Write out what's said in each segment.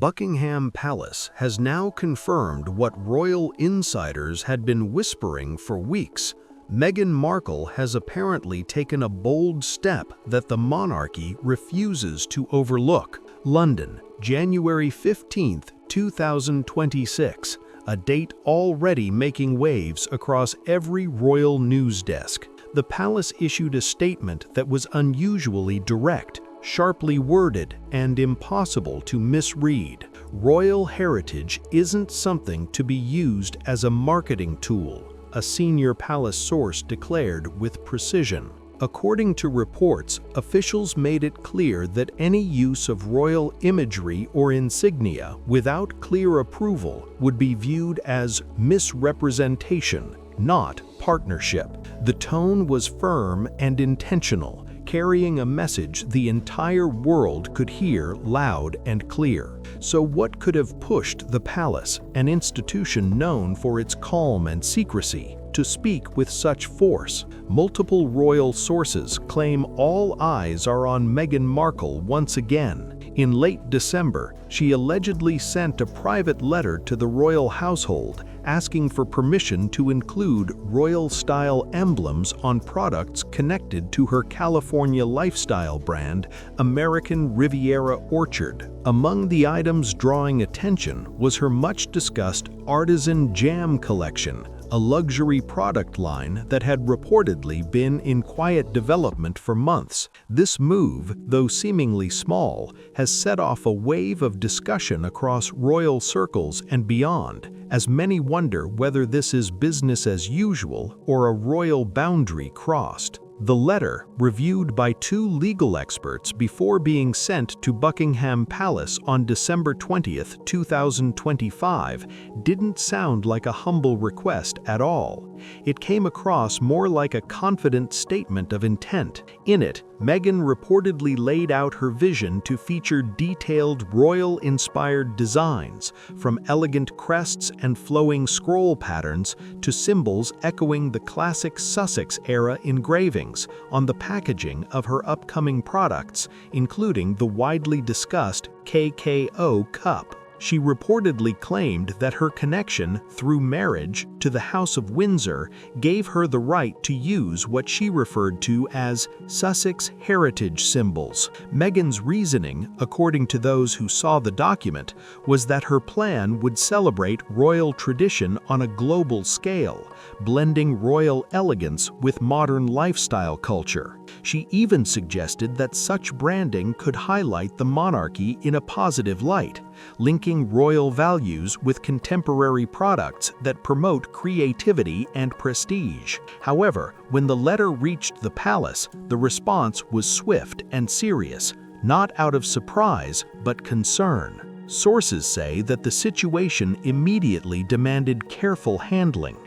Buckingham Palace has now confirmed what royal insiders had been whispering for weeks. Meghan Markle has apparently taken a bold step that the monarchy refuses to overlook. London, January 15, 2026, a date already making waves across every royal news desk. The palace issued a statement that was unusually direct, sharply worded, and impossible to misread. Royal heritage isn't something to be used as a marketing tool, a senior palace source declared with precision. According to reports, officials made it clear that any use of royal imagery or insignia without clear approval would be viewed as misrepresentation, not partnership. The tone was firm and intentional, carrying a message the entire world could hear loud and clear. So what could have pushed the palace, an institution known for its calm and secrecy, to speak with such force? Multiple royal sources claim all eyes are on Meghan Markle once again. In late December, she allegedly sent a private letter to the royal household asking for permission to include royal-style emblems on products connected to her California lifestyle brand, American Riviera Orchard. Among the items drawing attention was her much-discussed artisan jam collection, a luxury product line that had reportedly been in quiet development for months. This move, though seemingly small, has set off a wave of discussion across royal circles and beyond, as many wonder whether this is business as usual or a royal boundary crossed. The letter, reviewed by two legal experts before being sent to Buckingham Palace on December 20, 2025, didn't sound like a humble request at all. It came across more like a confident statement of intent. In it, Meghan reportedly laid out her vision to feature detailed royal-inspired designs, from elegant crests and flowing scroll patterns to symbols echoing the classic Sussex-era engravings on the packaging of her upcoming products, including the widely discussed KKO cup. She reportedly claimed that her connection, through marriage, to the House of Windsor gave her the right to use what she referred to as Sussex heritage symbols. Meghan's reasoning, according to those who saw the document, was that her plan would celebrate royal tradition on a global scale, blending royal elegance with modern lifestyle culture. She even suggested that such branding could highlight the monarchy in a positive light, linking royal values with contemporary products that promote creativity and prestige. However, when the letter reached the palace, the response was swift and serious, not out of surprise, but concern. Sources say that the situation immediately demanded careful handling.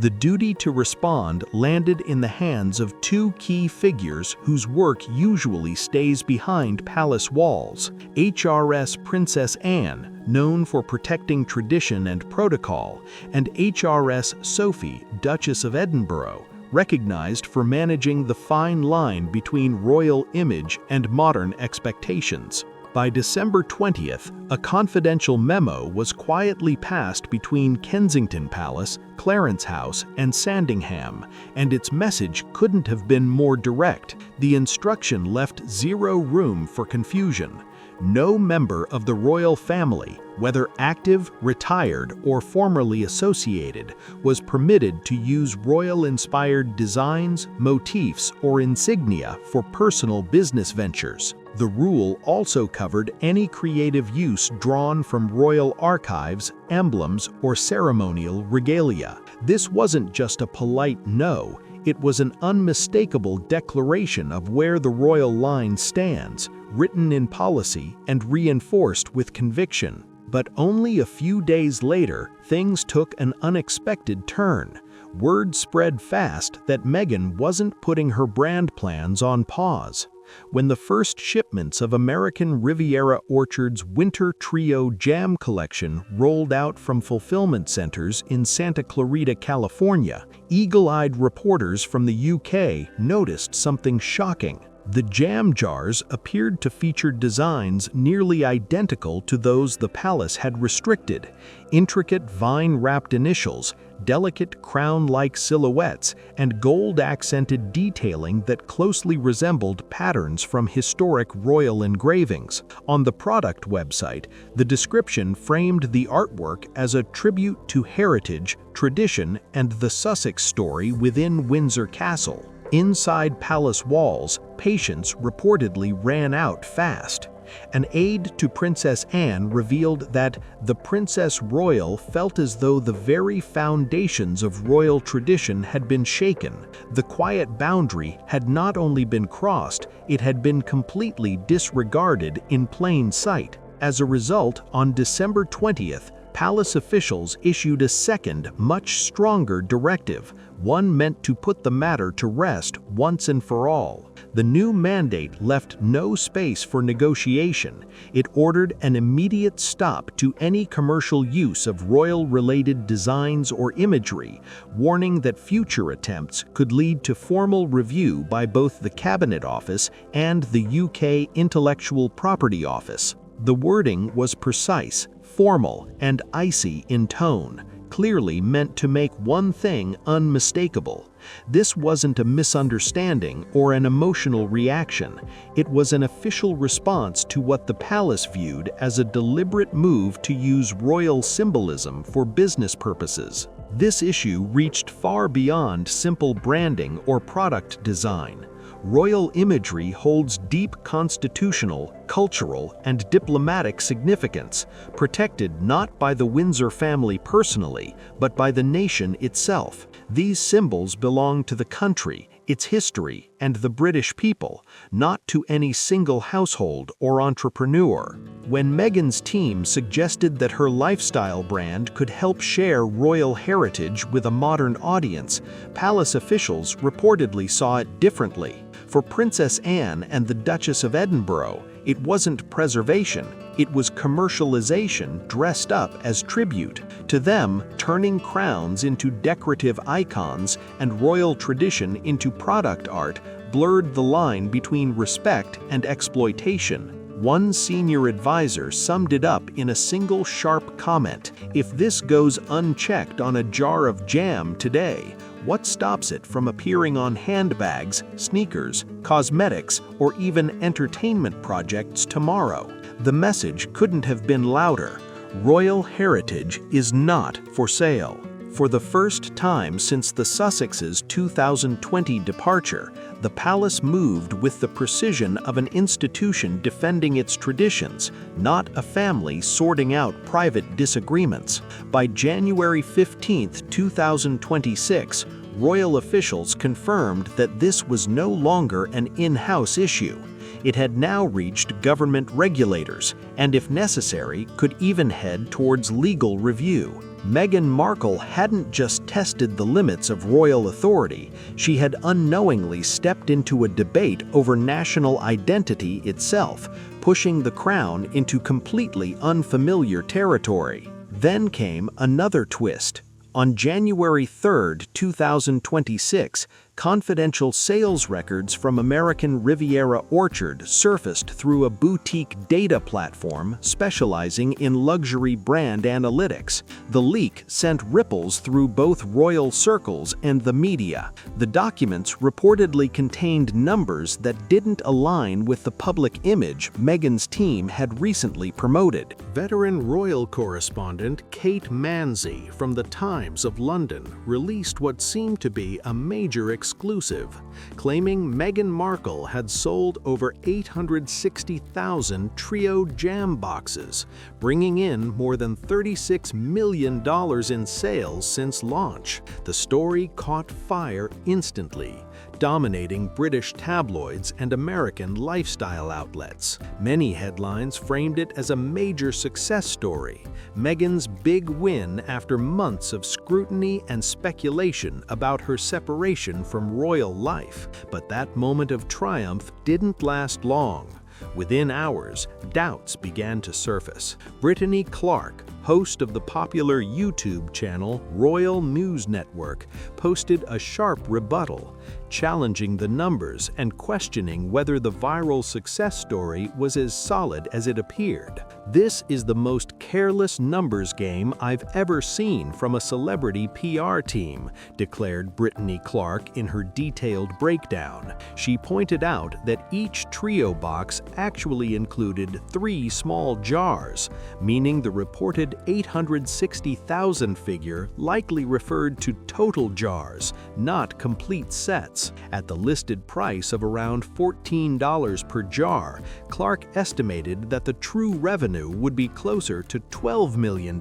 The duty to respond landed in the hands of two key figures whose work usually stays behind palace walls: HRS Princess Anne, known for protecting tradition and protocol, and HRS Sophie, Duchess of Edinburgh, recognized for managing the fine line between royal image and modern expectations. By December 20th, a confidential memo was quietly passed between Kensington Palace, Clarence House, and Sandringham, and its message couldn't have been more direct. The instruction left zero room for confusion. No member of the royal family, whether active, retired, or formerly associated, was permitted to use royal-inspired designs, motifs, or insignia for personal business ventures. The rule also covered any creative use drawn from royal archives, emblems, or ceremonial regalia. This wasn't just a polite no, it was an unmistakable declaration of where the royal line stands, written in policy and reinforced with conviction. But only a few days later, things took an unexpected turn. Word spread fast that Meghan wasn't putting her brand plans on pause. When the first shipments of American Riviera Orchard's Winter Trio Jam collection rolled out from fulfillment centers in Santa Clarita, California, eagle-eyed reporters from the UK noticed something shocking. The jam jars appeared to feature designs nearly identical to those the palace had restricted: intricate vine-wrapped initials, delicate crown-like silhouettes, and gold-accented detailing that closely resembled patterns from historic royal engravings. On the product website, the description framed the artwork as a tribute to heritage, tradition, and the Sussex story within Windsor Castle. Inside palace walls, patience reportedly ran out fast. An aide to Princess Anne revealed that the Princess Royal felt as though the very foundations of royal tradition had been shaken. The quiet boundary had not only been crossed, it had been completely disregarded in plain sight. As a result, on December 20th, palace officials issued a second, much stronger directive, one meant to put the matter to rest once and for all. The new mandate left no space for negotiation. It ordered an immediate stop to any commercial use of royal-related designs or imagery, warning that future attempts could lead to formal review by both the Cabinet Office and the UK Intellectual Property Office. The wording was precise, formal, and icy in tone, clearly meant to make one thing unmistakable. This wasn't a misunderstanding or an emotional reaction. It was an official response to what the palace viewed as a deliberate move to use royal symbolism for business purposes. This issue reached far beyond simple branding or product design. Royal imagery holds deep constitutional, cultural, and diplomatic significance, protected not by the Windsor family personally, but by the nation itself. These symbols belong to the country, its history, and the British people, not to any single household or entrepreneur. When Meghan's team suggested that her lifestyle brand could help share royal heritage with a modern audience, palace officials reportedly saw it differently. For Princess Anne and the Duchess of Edinburgh, it wasn't preservation, it was commercialization dressed up as tribute. To them, turning crowns into decorative icons and royal tradition into product art blurred the line between respect and exploitation. One senior advisor summed it up in a single sharp comment: "If this goes unchecked on a jar of jam today, what stops it from appearing on handbags, sneakers, cosmetics, or even entertainment projects tomorrow?" The message couldn't have been louder. Royal heritage is not for sale. For the first time since the Sussexes' 2020 departure, the palace moved with the precision of an institution defending its traditions, not a family sorting out private disagreements. By January 15, 2026, royal officials confirmed that this was no longer an in-house issue. It had now reached government regulators, and if necessary, could even head towards legal review. Meghan Markle hadn't just tested the limits of royal authority, she had unknowingly stepped into a debate over national identity itself, pushing the crown into completely unfamiliar territory. Then came another twist. On January 3, 2026, confidential sales records from American Riviera Orchard surfaced through a boutique data platform specializing in luxury brand analytics. The leak sent ripples through both royal circles and the media. The documents reportedly contained numbers that didn't align with the public image Meghan's team had recently promoted. Veteran royal correspondent Kate Manzi from the Times of London released what seemed to be a major exclusive, claiming Meghan Markle had sold over 860,000 Trio jam boxes, bringing in more than $36 million in sales since launch. The story caught fire instantly, dominating British tabloids and American lifestyle outlets. Many headlines framed it as a major success story, Meghan's big win after months of scrutiny and speculation about her separation from royal life. But that moment of triumph didn't last long. Within hours, doubts began to surface. Brittany Clark, host of the popular YouTube channel Royal News Network, posted a sharp rebuttal, challenging the numbers and questioning whether the viral success story was as solid as it appeared. "This is the most careless numbers game I've ever seen from a celebrity PR team," declared Brittany Clark in her detailed breakdown. She pointed out that each trio box actually included 3 small jars, meaning the reported 860,000 figure likely referred to total jars, not complete sets. At the listed price of around $14 per jar, Clark estimated that the true revenue would be closer to $12 million,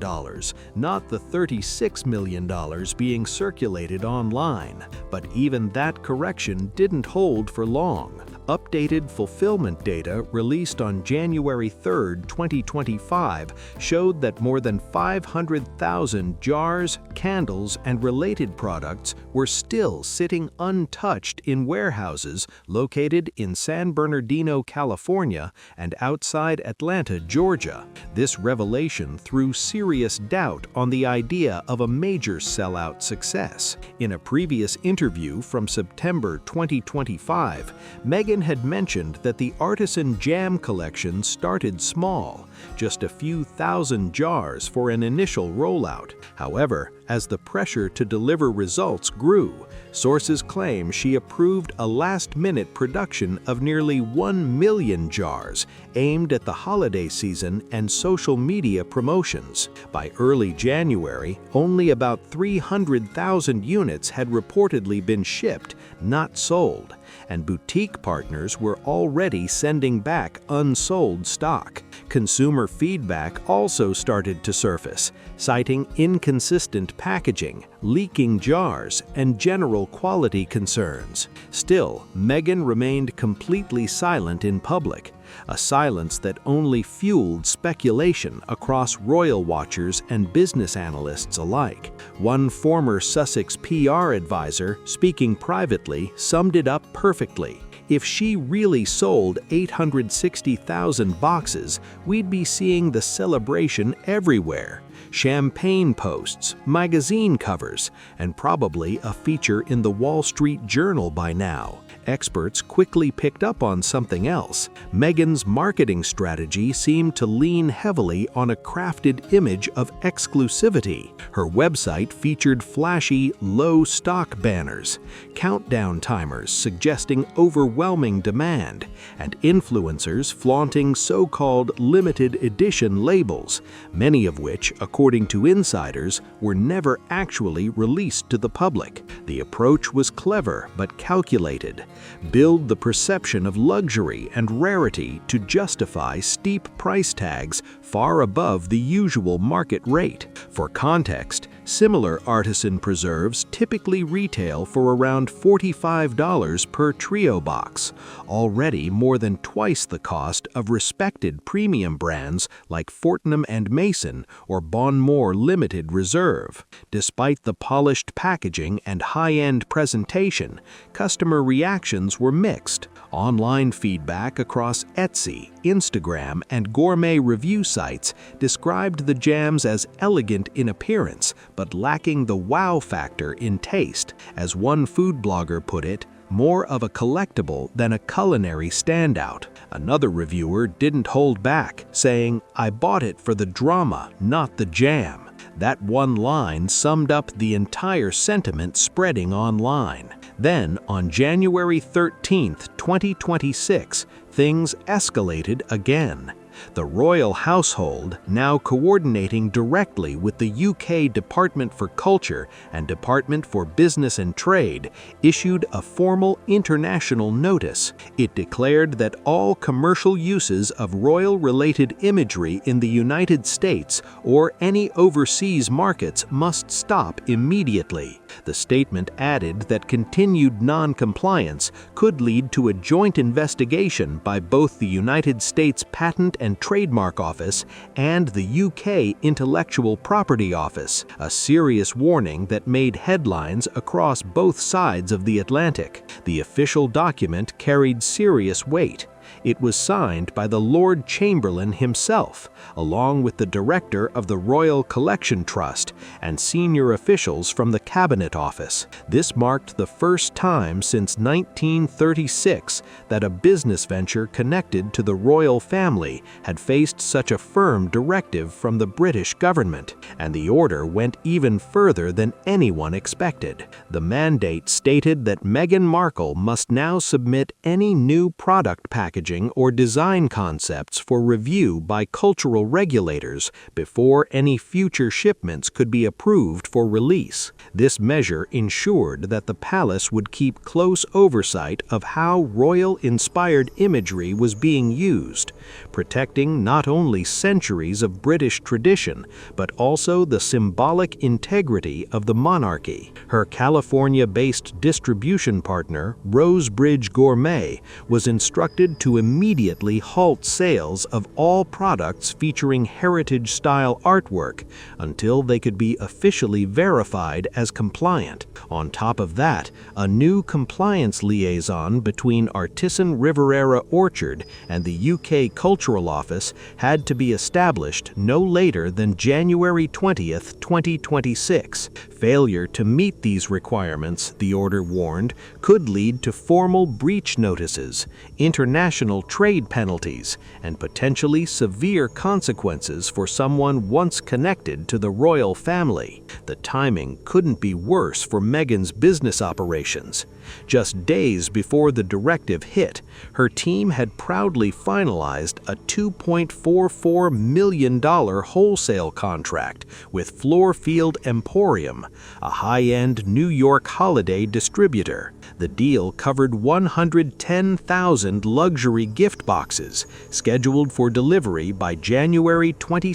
not the $36 million being circulated online. But even that correction didn't hold for long. Updated fulfillment data released on January 3, 2025 showed that more than 500,000 jars, candles, and related products were still sitting untouched in warehouses located in San Bernardino, California, and outside Atlanta, Georgia. This revelation threw serious doubt on the idea of a major sellout success. In a previous interview from September 2025, Meghan had mentioned that the artisan jam collection started small, just a few thousand jars for an initial rollout. However, as the pressure to deliver results grew, sources claim she approved a last-minute production of nearly 1 million jars aimed at the holiday season and social media promotions. By early January, only about 300,000 units had reportedly been shipped, not sold, and boutique partners were already sending back unsold stock. Consumer feedback also started to surface, citing inconsistent packaging, leaking jars, and general quality concerns. Still, Meghan remained completely silent in public, a silence that only fueled speculation across royal watchers and business analysts alike. One former Sussex PR advisor, speaking privately, summed it up perfectly. "If she really sold 860,000 boxes, we'd be seeing the celebration everywhere. Champagne posts, magazine covers, and probably a feature in the Wall Street Journal by now." Experts quickly picked up on something else. Meghan's marketing strategy seemed to lean heavily on a crafted image of exclusivity. Her website featured flashy, low-stock banners, countdown timers suggesting overwhelming demand, and influencers flaunting so-called limited edition labels, many of which, according to insiders, were never actually released to the public. The approach was clever but calculated. Build the perception of luxury and rarity to justify steep price tags far above the usual market rate. For context, similar artisan preserves typically retail for around $45 per trio box, already more than twice the cost of respected premium brands like Fortnum & Mason or Bon More Limited Reserve. Despite the polished packaging and high-end presentation, customer reactions were mixed. Online feedback across Etsy, Instagram, and gourmet review sites described the jams as elegant in appearance but lacking the wow factor in taste. As one food blogger put it, more of a collectible than a culinary standout. Another reviewer didn't hold back, saying, "I bought it for the drama, not the jam." That one line summed up the entire sentiment spreading online. Then, on January 13, 2026, things escalated again. The royal household, now coordinating directly with the UK Department for Culture and Department for Business and Trade, issued a formal international notice. It declared that all commercial uses of royal-related imagery in the United States or any overseas markets must stop immediately. The statement added that continued non-compliance could lead to a joint investigation by both the United States Patent and Trademark Office and the UK Intellectual Property Office, a serious warning that made headlines across both sides of the Atlantic. The official document carried serious weight. It was signed by the Lord Chamberlain himself, along with the director of the Royal Collection Trust and senior officials from the Cabinet Office. This marked the first time since 1936 that a business venture connected to the royal family had faced such a firm directive from the British government, and the order went even further than anyone expected. The mandate stated that Meghan Markle must now submit any new product packaging or design concepts for review by cultural regulators before any future shipments could be approved for release. This measure ensured that the palace would keep close oversight of how royal-inspired imagery was being used, protecting not only centuries of British tradition, but also the symbolic integrity of the monarchy. Her California-based distribution partner, Rosebridge Gourmet, was instructed to immediately halt sales of all products featuring heritage-style artwork until they could be officially verified as compliant. On top of that, a new compliance liaison between Artisan Riviera Orchard and the UK Cultural Office had to be established no later than January 20th, 2026. Failure to meet these requirements, the order warned, could lead to formal breach notices, international trade penalties, and potentially severe consequences for someone once connected to the royal family. The timing couldn't be worse for Meghan's business operations. Just days before the directive hit, her team had proudly finalized a $2.44 million wholesale contract with Floorfield Emporium, a high-end New York holiday distributor. The deal covered 110,000 luxury gift boxes, scheduled for delivery by January 22,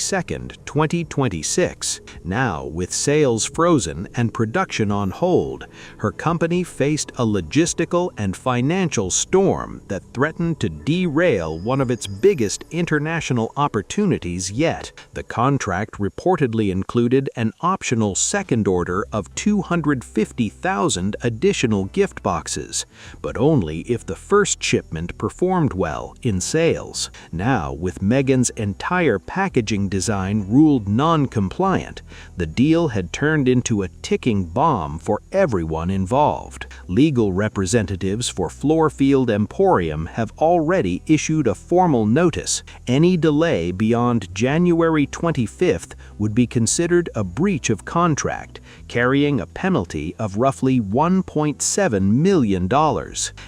2026. Now, with sales frozen and production on hold, her company faced a logistical and financial storm that threatened to derail one of its biggest international opportunities yet. The contract reportedly included an optional second order of 250,000 additional gift boxes, but only if the first shipment performed well in sales. Now, with Meghan's entire packaging design ruled non-compliant, the deal had turned into a ticking bomb for everyone involved. Legal representatives for Floorfield Emporium have already issued a formal notice. Any delay beyond January 25th would be considered a breach of contract, carrying a penalty of roughly $1.7 million.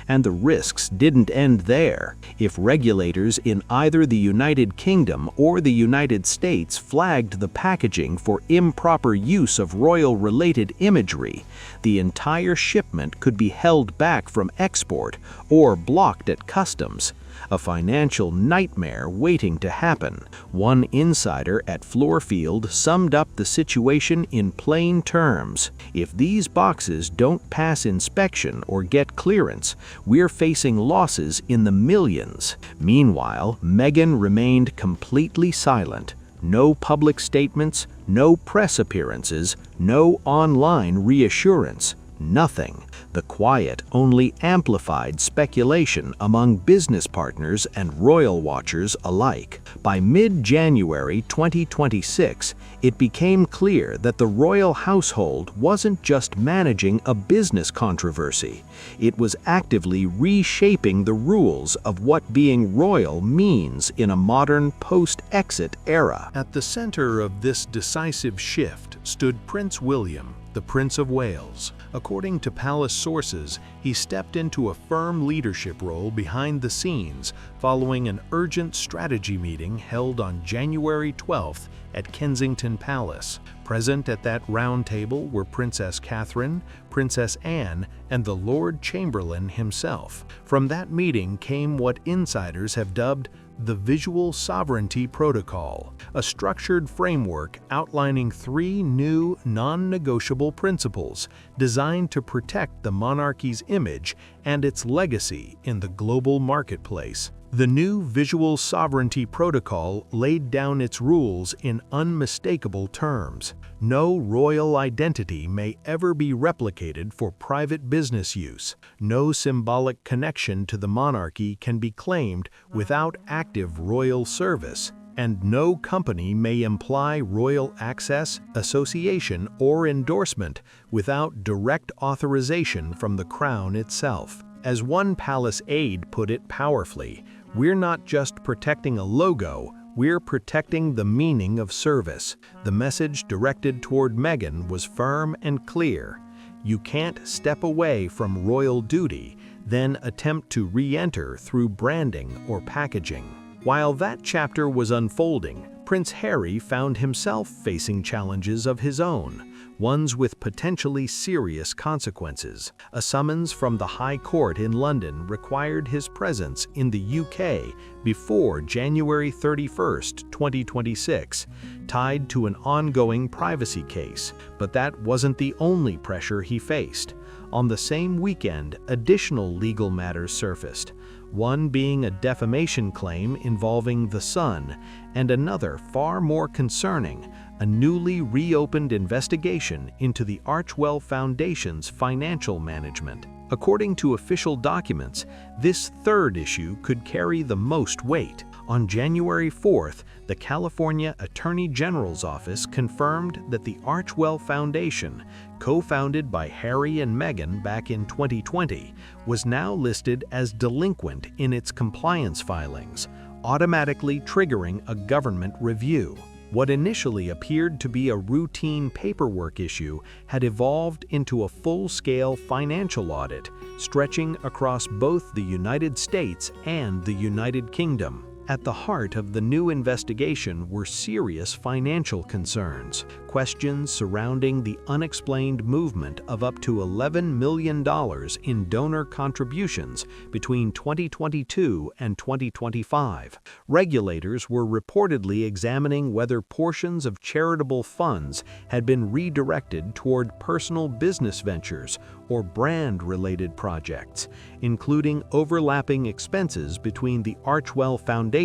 And the risks didn't end there. If regulators in either the United Kingdom or the United States flagged the packaging for improper use of royal-related imagery, the entire shipment could be held back from export or blocked at customs. A financial nightmare waiting to happen. One insider at Floorfield summed up the situation in plain terms. If these boxes don't pass inspection or get clearance, we're facing losses in the millions. Meanwhile, Meghan remained completely silent. No public statements, no press appearances, no online reassurance. Nothing. The quiet only amplified speculation among business partners and royal watchers alike. By mid-January 2026, it became clear that the royal household wasn't just managing a business controversy. It was actively reshaping the rules of what being royal means in a modern post-exit era. At the center of this decisive shift stood Prince William, the Prince of Wales. According to palace sources, he stepped into a firm leadership role behind the scenes following an urgent strategy meeting held on January 12th at Kensington Palace. Present at that round table were Princess Catherine, Princess Anne, and the Lord Chamberlain himself. From that meeting came what insiders have dubbed the Visual Sovereignty Protocol, a structured framework outlining 3 new non-negotiable principles designed to protect the monarchy's image and its legacy in the global marketplace. The new Visual Sovereignty Protocol laid down its rules in unmistakable terms. No royal identity may ever be replicated for private business use. No symbolic connection to the monarchy can be claimed without active royal service. And no company may imply royal access, association, or endorsement without direct authorization from the Crown itself. As one palace aide put it powerfully, we're not just protecting a logo, we're protecting the meaning of service. The message directed toward Meghan was firm and clear. You can't step away from royal duty, then attempt to re-enter through branding or packaging. While that chapter was unfolding, Prince Harry found himself facing challenges of his own, ones with potentially serious consequences. A summons from the High Court in London required his presence in the UK before January 31, 2026, tied to an ongoing privacy case. But that wasn't the only pressure he faced. On the same weekend, additional legal matters surfaced, one being a defamation claim involving The Sun, and another far more concerning, a newly reopened investigation into the Archwell Foundation's financial management. According to official documents, this third issue could carry the most weight. On January 4th, the California Attorney General's office confirmed that the Archwell Foundation, co-founded by Harry and Meghan back in 2020, was now listed as delinquent in its compliance filings, automatically triggering a government review. What initially appeared to be a routine paperwork issue had evolved into a full-scale financial audit, stretching across both the United States and the United Kingdom. At the heart of the new investigation were serious financial concerns, questions surrounding the unexplained movement of up to $11 million in donor contributions between 2022 and 2025. Regulators were reportedly examining whether portions of charitable funds had been redirected toward personal business ventures or brand-related projects, including overlapping expenses between the Archwell Foundation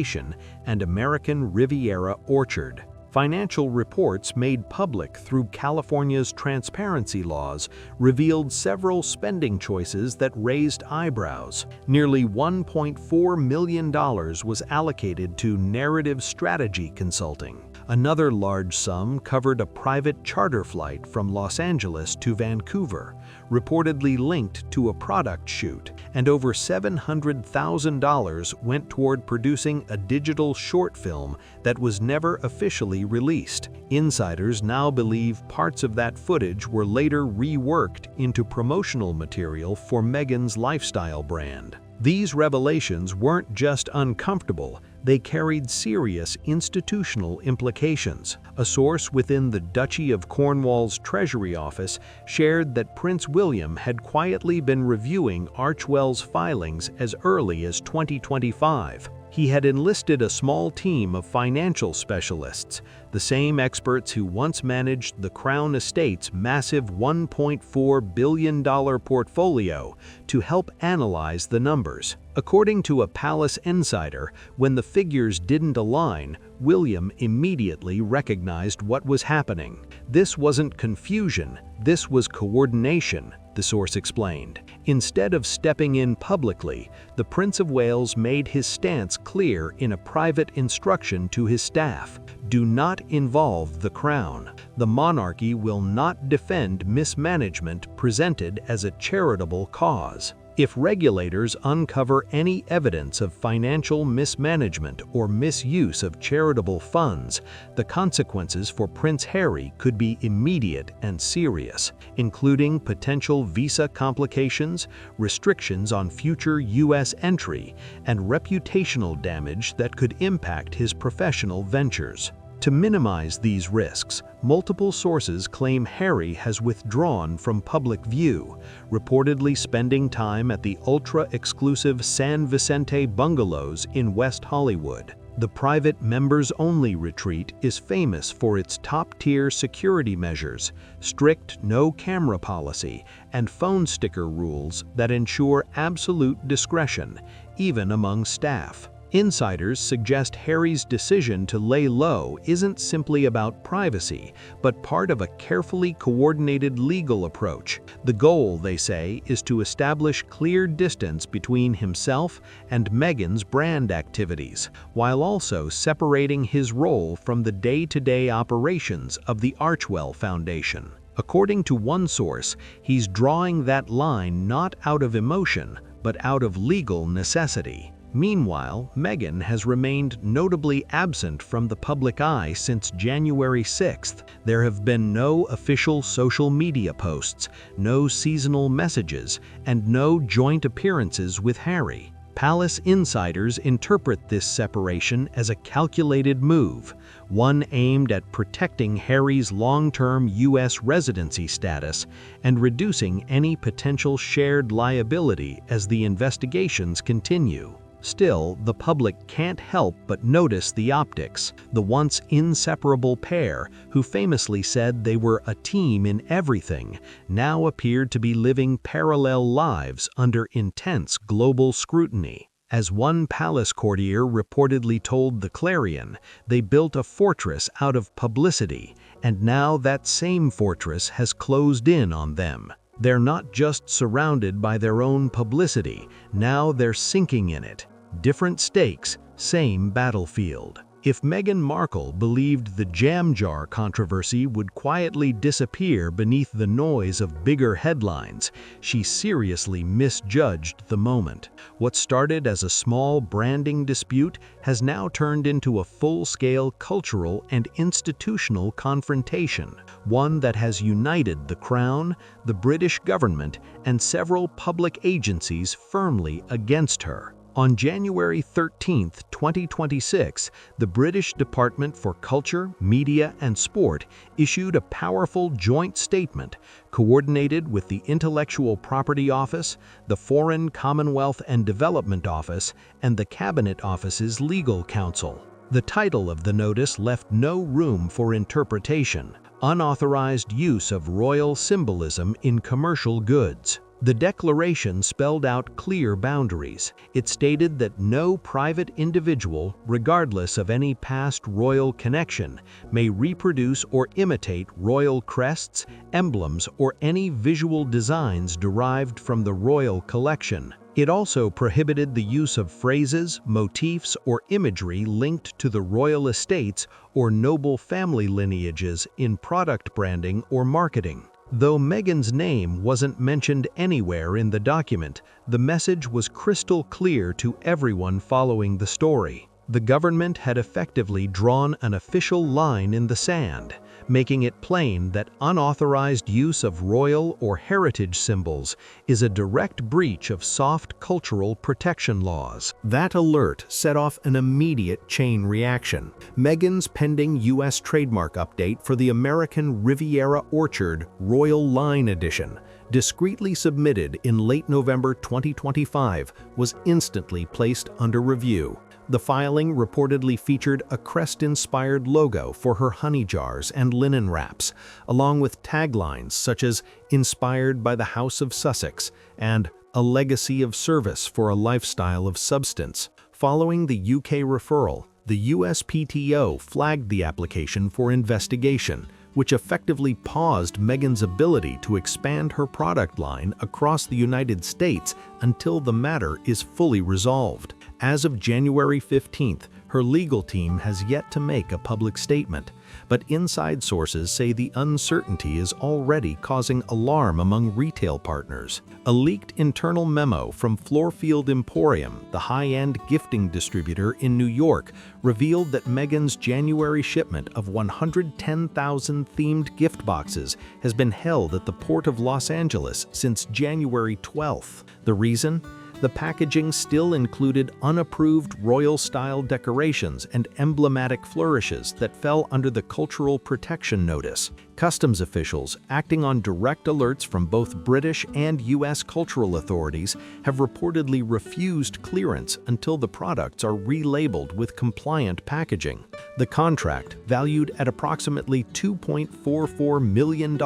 and American Riviera Orchard. Financial reports made public through California's transparency laws revealed several spending choices that raised eyebrows. Nearly $1.4 million was allocated to narrative strategy consulting. Another large sum covered a private charter flight from Los Angeles to Vancouver, reportedly linked to a product shoot, and over $700,000 went toward producing a digital short film that was never officially released. Insiders now believe parts of that footage were later reworked into promotional material for Meghan's lifestyle brand. These revelations weren't just uncomfortable, they carried serious institutional implications. A source within the Duchy of Cornwall's Treasury Office shared that Prince William had quietly been reviewing Archwell's filings as early as 2025. He had enlisted a small team of financial specialists, the same experts who once managed the Crown Estate's massive $1.4 billion portfolio, to help analyze the numbers. According to a palace insider, when the figures didn't align, William immediately recognized what was happening. This wasn't confusion, this was coordination, the source explained. Instead of stepping in publicly, the Prince of Wales made his stance clear in a private instruction to his staff: do not involve the Crown. The monarchy will not defend mismanagement presented as a charitable cause. If regulators uncover any evidence of financial mismanagement or misuse of charitable funds, the consequences for Prince Harry could be immediate and serious, including potential visa complications, restrictions on future U.S. entry, and reputational damage that could impact his professional ventures. To minimize these risks, multiple sources claim Harry has withdrawn from public view, reportedly spending time at the ultra-exclusive San Vicente bungalows in West Hollywood. The private members-only retreat is famous for its top-tier security measures, strict no-camera policy, and phone sticker rules that ensure absolute discretion, even among staff. Insiders suggest Harry's decision to lay low isn't simply about privacy, but part of a carefully coordinated legal approach. The goal, they say, is to establish clear distance between himself and Meghan's brand activities, while also separating his role from the day-to-day operations of the Archwell Foundation. According to one source, he's drawing that line not out of emotion, but out of legal necessity. Meanwhile, Meghan has remained notably absent from the public eye since January 6th. There have been no official social media posts, no seasonal messages, and no joint appearances with Harry. Palace insiders interpret this separation as a calculated move, one aimed at protecting Harry's long-term U.S. residency status and reducing any potential shared liability as the investigations continue. Still, the public can't help but notice the optics. The once inseparable pair, who famously said they were a team in everything, now appeared to be living parallel lives under intense global scrutiny. As one palace courtier reportedly told The Clarion, they built a fortress out of publicity, and now that same fortress has closed in on them. They're not just surrounded by their own publicity, now they're sinking in it. Different stakes, same battlefield. If Meghan Markle believed the jam jar controversy would quietly disappear beneath the noise of bigger headlines, she seriously misjudged the moment. What started as a small branding dispute has now turned into a full-scale cultural and institutional confrontation, one that has united the Crown, the British government, and several public agencies firmly against her. On January 13, 2026, the British Department for Culture, Media and Sport issued a powerful joint statement coordinated with the Intellectual Property Office, the Foreign, Commonwealth and Development Office, and the Cabinet Office's Legal Counsel. The title of the notice left no room for interpretation: unauthorized use of royal symbolism in commercial goods. The declaration spelled out clear boundaries. It stated that no private individual, regardless of any past royal connection, may reproduce or imitate royal crests, emblems, or any visual designs derived from the royal collection. It also prohibited the use of phrases, motifs, or imagery linked to the royal estates or noble family lineages in product branding or marketing. Though Meghan's name wasn't mentioned anywhere in the document, the message was crystal clear to everyone following the story. The government had effectively drawn an official line in the sand, making it plain that unauthorized use of royal or heritage symbols is a direct breach of soft cultural protection laws. That alert set off an immediate chain reaction. Meghan's pending U.S. trademark update for the American Riviera Orchard Royal Line Edition, discreetly submitted in late November 2025, was instantly placed under review. The filing reportedly featured a crest-inspired logo for her honey jars and linen wraps, along with taglines such as "Inspired by the House of Sussex" and "A Legacy of Service for a Lifestyle of Substance." Following the UK referral, the USPTO flagged the application for investigation, which effectively paused Meghan's ability to expand her product line across the United States until the matter is fully resolved. As of January 15th, her legal team has yet to make a public statement, but inside sources say the uncertainty is already causing alarm among retail partners. A leaked internal memo from Floorfield Emporium, the high-end gifting distributor in New York, revealed that Meghan's January shipment of 110,000 themed gift boxes has been held at the Port of Los Angeles since January 12th. The reason? The packaging still included unapproved royal-style decorations and emblematic flourishes that fell under the Cultural Protection Notice. Customs officials, acting on direct alerts from both British and U.S. cultural authorities, have reportedly refused clearance until the products are relabeled with compliant packaging. The contract, valued at approximately $2.44 million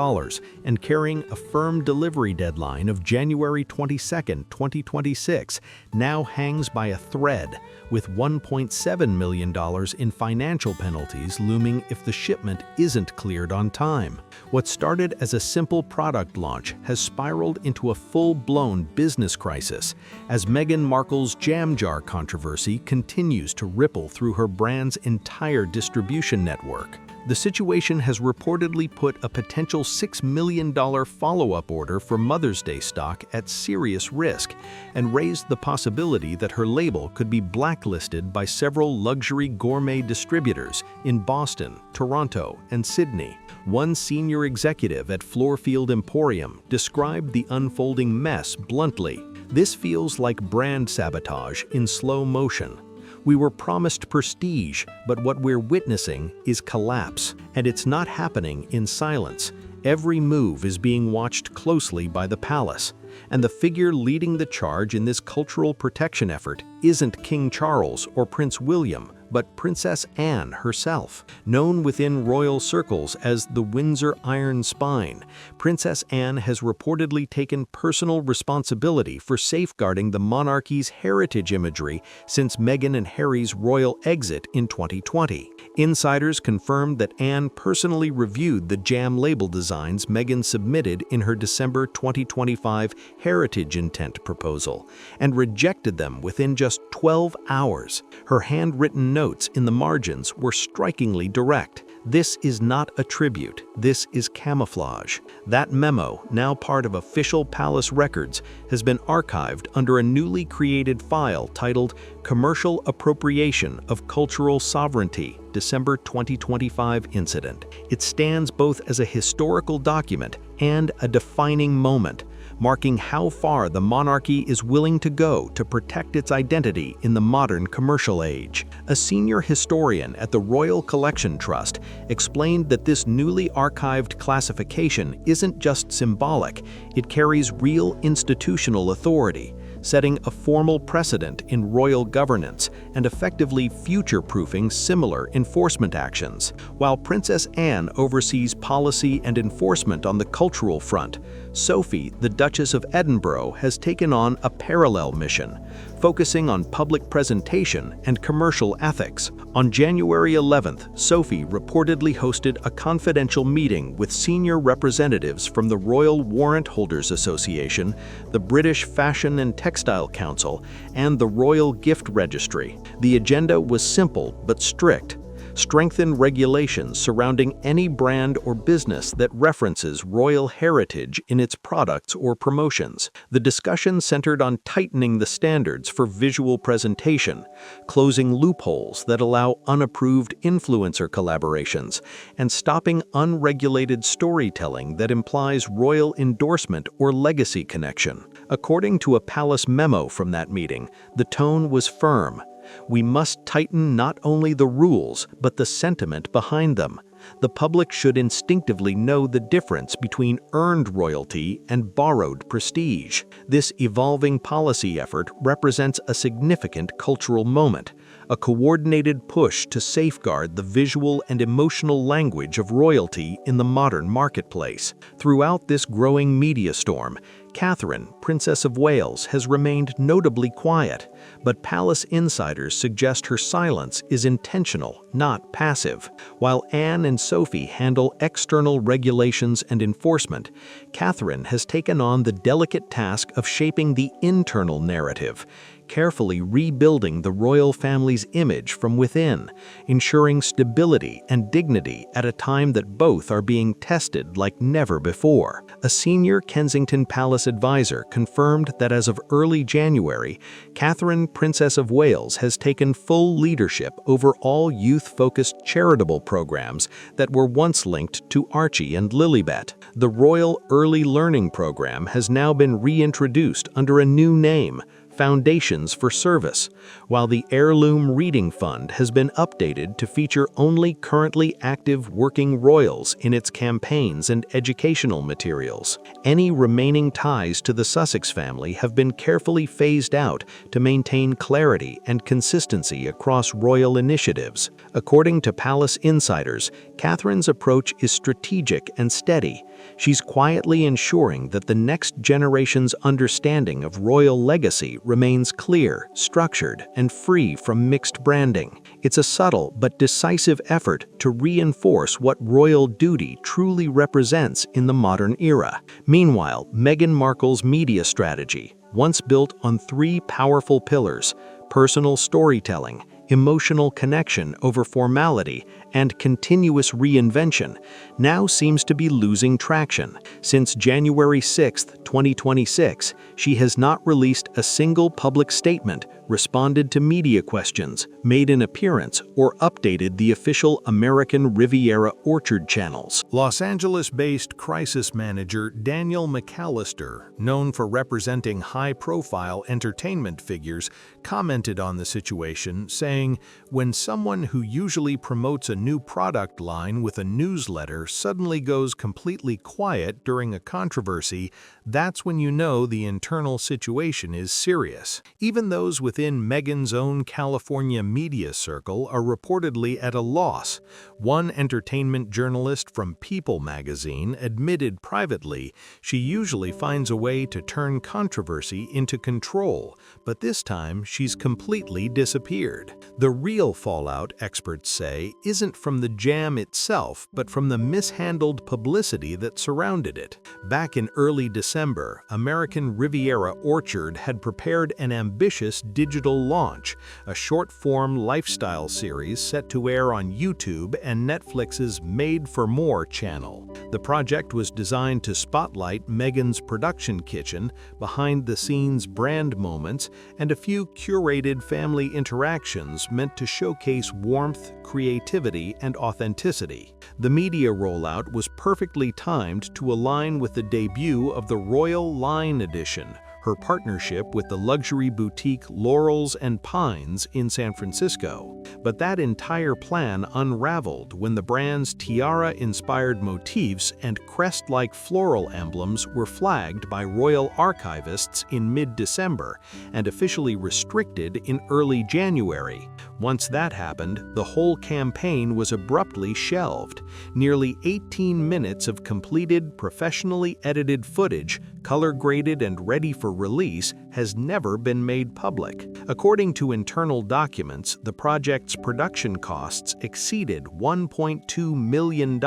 and carrying a firm delivery deadline of January 22, 2026, now hangs by a thread, with $1.7 million in financial penalties looming if the shipment isn't cleared on time. What started as a simple product launch has spiraled into a full-blown business crisis as Meghan Markle's jam jar controversy continues to ripple through her brand's entire distribution network. The situation has reportedly put a potential $6 million follow-up order for Mother's Day stock at serious risk and raised the possibility that her label could be blacklisted by several luxury gourmet distributors in Boston, Toronto, and Sydney. One senior executive at Floorfield Emporium described the unfolding mess bluntly. "This feels like brand sabotage in slow motion. We were promised prestige, but what we're witnessing is collapse. And it's not happening in silence. Every move is being watched closely by the palace. And the figure leading the charge in this cultural protection effort isn't King Charles or Prince William, but Princess Anne herself. Known within royal circles as the Windsor Iron Spine, Princess Anne has reportedly taken personal responsibility for safeguarding the monarchy's heritage imagery since Meghan and Harry's royal exit in 2020. Insiders confirmed that Anne personally reviewed the jam label designs Meghan submitted in her December 2025 heritage intent proposal and rejected them within just 12 hours. Her handwritten notes in the margins were strikingly direct. "This is not a tribute, this is camouflage." That memo, now part of official palace records, has been archived under a newly created file titled Commercial Appropriation of Cultural Sovereignty, December 2025 Incident. It stands both as a historical document and a defining moment, marking how far the monarchy is willing to go to protect its identity in the modern commercial age. A senior historian at the Royal Collection Trust explained that this newly archived classification isn't just symbolic, it carries real institutional authority, setting a formal precedent in royal governance and effectively future-proofing similar enforcement actions. While Princess Anne oversees policy and enforcement on the cultural front, Sophie, the Duchess of Edinburgh, has taken on a parallel mission, focusing on public presentation and commercial ethics. On January 11th, Sophie reportedly hosted a confidential meeting with senior representatives from the Royal Warrant Holders Association, the British Fashion and Textile Council, and the Royal Gift Registry. The agenda was simple but strict: strengthen regulations surrounding any brand or business that references royal heritage in its products or promotions. The discussion centered on tightening the standards for visual presentation, closing loopholes that allow unapproved influencer collaborations, and stopping unregulated storytelling that implies royal endorsement or legacy connection. According to a palace memo from that meeting, the tone was firm. "We must tighten not only the rules, but the sentiment behind them. The public should instinctively know the difference between earned royalty and borrowed prestige." This evolving policy effort represents a significant cultural moment, a coordinated push to safeguard the visual and emotional language of royalty in the modern marketplace. Throughout this growing media storm, Catherine, Princess of Wales, has remained notably quiet, but palace insiders suggest her silence is intentional, not passive. While Anne and Sophie handle external regulations and enforcement, Catherine has taken on the delicate task of shaping the internal narrative, carefully rebuilding the royal family's image from within, ensuring stability and dignity at a time that both are being tested like never before. A senior Kensington Palace advisor confirmed that as of early January, Catherine, Princess of Wales, has taken full leadership over all youth-focused charitable programs that were once linked to Archie and Lilibet. The Royal Early Learning Program has now been reintroduced under a new name, Foundations for Service, while the Heirloom Reading Fund has been updated to feature only currently active working royals in its campaigns and educational materials. Any remaining ties to the Sussex family have been carefully phased out to maintain clarity and consistency across royal initiatives. According to palace insiders, Catherine's approach is strategic and steady. She's quietly ensuring that the next generation's understanding of royal legacy remains clear, structured, and free from mixed branding. It's a subtle but decisive effort to reinforce what royal duty truly represents in the modern era. Meanwhile, Meghan Markle's media strategy, once built on three powerful pillars: personal storytelling, emotional connection over formality, and continuous reinvention, now seems to be losing traction. Since January 6, 2026, she has not released a single public statement, responded to media questions, made an appearance, or updated the official American Riviera Orchard channels. Los Angeles-based crisis manager Daniel McAllister, known for representing high-profile entertainment figures, commented on the situation, saying, "When someone who usually promotes a new product line with a newsletter suddenly goes completely quiet during a controversy, that's when you know the internal situation is serious." Even those within Meghan's own California media circle are reportedly at a loss. One entertainment journalist from People magazine admitted privately she usually finds a way to turn controversy into control, but this time she's completely disappeared. The real fallout, experts say, isn't from the jam itself, but from the mishandled publicity that surrounded it. Back in early December, American Riviera Orchard had prepared an ambitious digital launch, a short-form lifestyle series set to air on YouTube and Netflix's Made for More channel. The project was designed to spotlight Meghan's production kitchen, behind-the-scenes brand moments, and a few curated family interactions meant to showcase warmth, creativity, and authenticity. The media rollout was perfectly timed to align with the debut of the Royal Line Edition, her partnership with the luxury boutique Laurels and Pines in San Francisco. But that entire plan unraveled when the brand's tiara-inspired motifs and crest-like floral emblems were flagged by royal archivists in mid-December and officially restricted in early January. Once that happened, the whole campaign was abruptly shelved. Nearly 18 minutes of completed, professionally edited footage, color-graded and ready for release, has never been made public. According to internal documents, the project's production costs exceeded $1.2 million,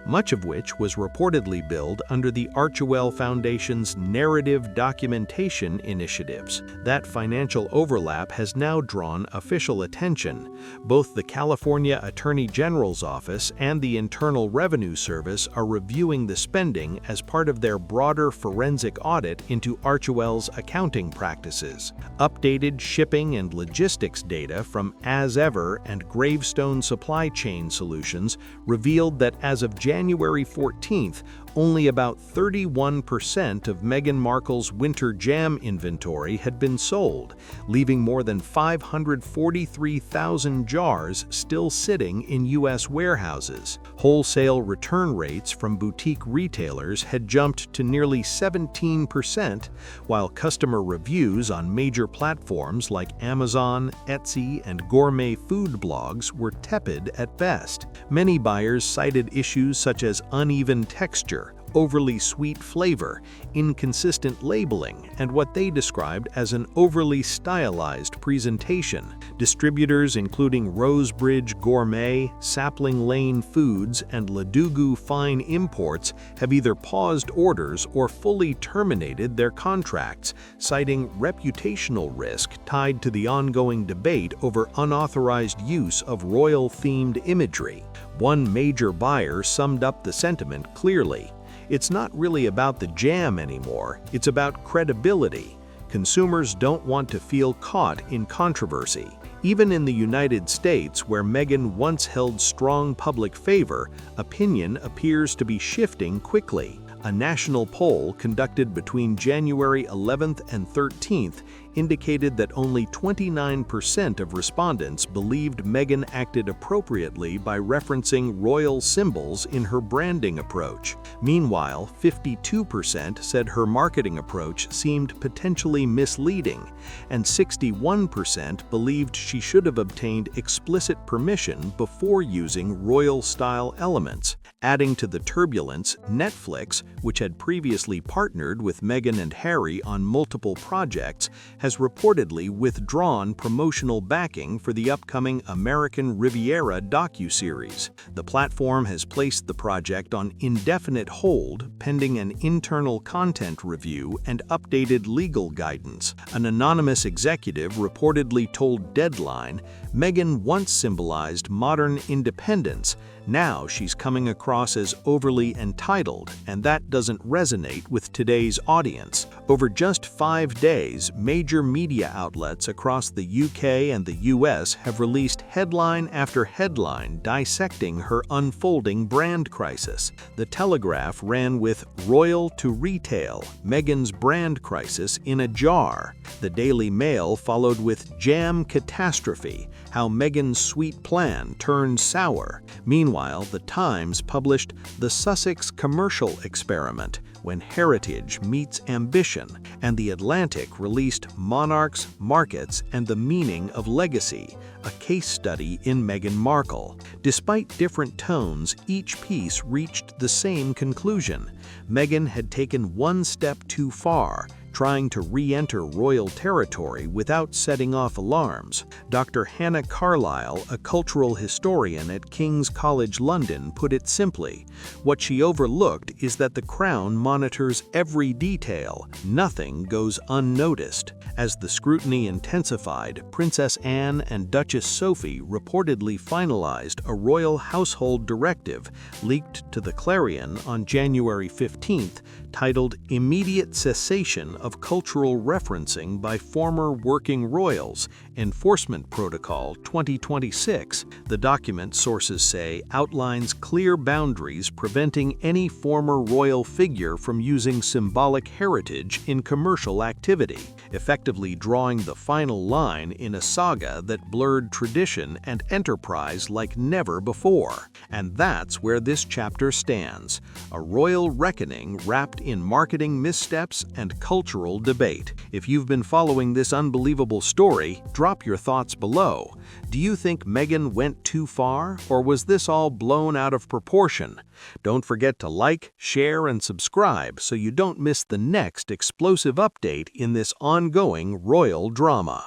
much of which was reportedly billed under the Archewell Foundation's narrative documentation initiatives. That financial overlap has now drawn official attention. Both the California Attorney General's office and the Internal Revenue Service are reviewing the spending as part of their broader forensic audit into Archewell's accounting practices. Updated shipping and logistics data from As Ever and Gravestone Supply Chain Solutions revealed that as of January 14th, only about 31% of Meghan Markle's winter jam inventory had been sold, leaving more than 543,000 jars still sitting in U.S. warehouses. Wholesale return rates from boutique retailers had jumped to nearly 17%, while customer reviews on major platforms like Amazon, Etsy, and gourmet food blogs were tepid at best. Many buyers cited issues such as uneven texture, overly sweet flavor, inconsistent labeling, and what they described as an overly stylized presentation. Distributors including Rosebridge Gourmet, Sapling Lane Foods, and Ladugu Fine Imports have either paused orders or fully terminated their contracts, citing reputational risk tied to the ongoing debate over unauthorized use of royal-themed imagery. One major buyer summed up the sentiment clearly. "It's not really about the jam anymore, it's about credibility. Consumers don't want to feel caught in controversy." Even in the United States, where Meghan once held strong public favor, opinion appears to be shifting quickly. A national poll conducted between January 11th and 13th indicated that only 29% of respondents believed Meghan acted appropriately by referencing royal symbols in her branding approach. Meanwhile, 52% said her marketing approach seemed potentially misleading, and 61% believed she should have obtained explicit permission before using royal-style elements. Adding to the turbulence, Netflix, which had previously partnered with Meghan and Harry on multiple projects, has reportedly withdrawn promotional backing for the upcoming American Riviera docuseries. The platform has placed the project on indefinite hold pending an internal content review and updated legal guidance. An anonymous executive reportedly told Deadline, "Meghan once symbolized modern independence. Now she's coming across as overly entitled, and that doesn't resonate with today's audience." Over just 5 days, major media outlets across the UK and the US have released headline after headline dissecting her unfolding brand crisis. The Telegraph ran with "Royal to Retail, Meghan's Brand Crisis in a Jar." The Daily Mail followed with "Jam Catastrophe, How Meghan's Sweet Plan Turned Sour." Meanwhile, The Times published "The Sussex Commercial Experiment, When Heritage Meets Ambition," and The Atlantic released "Monarchs, Markets, and the Meaning of Legacy, a case study in Meghan Markle." Despite different tones, each piece reached the same conclusion. Meghan had taken one step too far, trying to re-enter royal territory without setting off alarms. Dr. Hannah Carlisle, a cultural historian at King's College London, put it simply, "What she overlooked is that the crown monitors every detail. Nothing goes unnoticed." As the scrutiny intensified, Princess Anne and Duchess Sophie reportedly finalized a royal household directive leaked to the Clarion on January 15th, titled "Immediate Cessation of Cultural Referencing by Former Working Royals, Enforcement Protocol 2026. The document, sources say, outlines clear boundaries preventing any former royal figure from using symbolic heritage in commercial activity, effectively drawing the final line in a saga that blurred tradition and enterprise like never before. And that's where this chapter stands, a royal reckoning wrapped in marketing missteps and cultural debate. If you've been following this unbelievable story, drop your thoughts below. Do you think Meghan went too far, or was this all blown out of proportion? Don't forget to like, share, and subscribe so you don't miss the next explosive update in this ongoing royal drama.